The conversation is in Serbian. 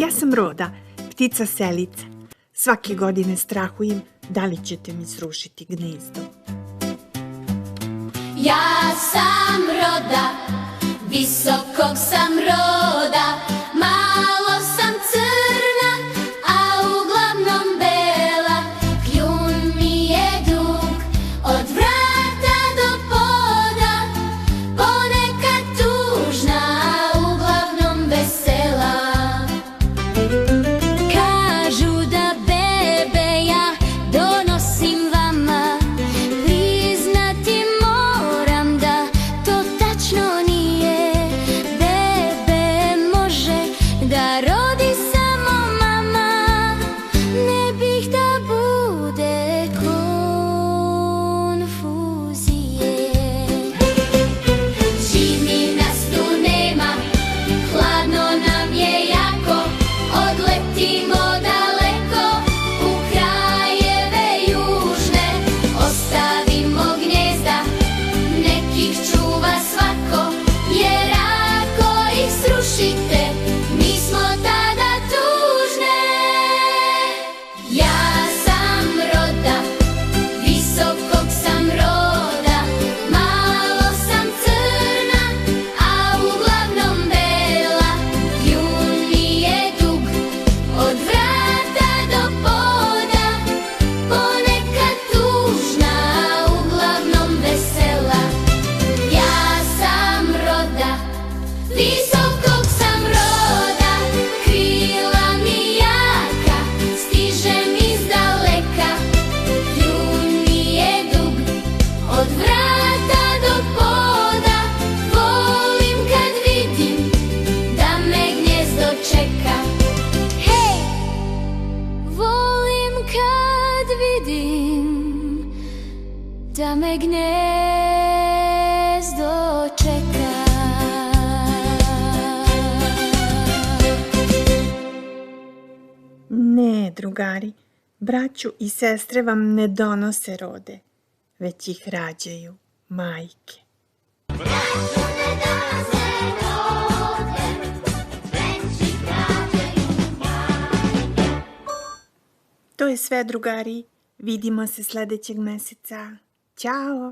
Ja sam Roda, ptica selice. Svake godine strahujem da li ćete mi srušiti gnezdo. Ja sam Roda, visokog sam roda, malo sam crna, a uglavnom bela. Kljun mi je dug, od vrata do poda, ponekad tužna, a uglavnom vesela. Kažu da bebe ja donosim vama, priznati moram da to tačno nije. Bebe može da rodi samo mama, ne bih da bude konfuzije. Zimi nas tu nema, hladno nam je jako, odletimo daleko u krajeve južne, ostavimo gnezda, nekih čuva svako, jer ako ih srušite, mi smo tada tužne. Ja sam Roda, visokog sam roda, malo sam crna, a uglavnom bela. Kljun mi je dug, od vrata do poda, ponekad tužna, a uglavnom vesela. Ja sam Roda, visokog sam roda, krila mi jaka, stižem izdaleka. Kljun mi je dug, od vrata do poda, volim kad vidim da me gnjezdo čeka. Hej, volim kad vidim da me gnjezdo čeka. Ne, drugari, braću i sestre vam ne donose rode, već ih rađaju majke. To je sve, drugari. Vidimo se sledećeg meseca. Ćao!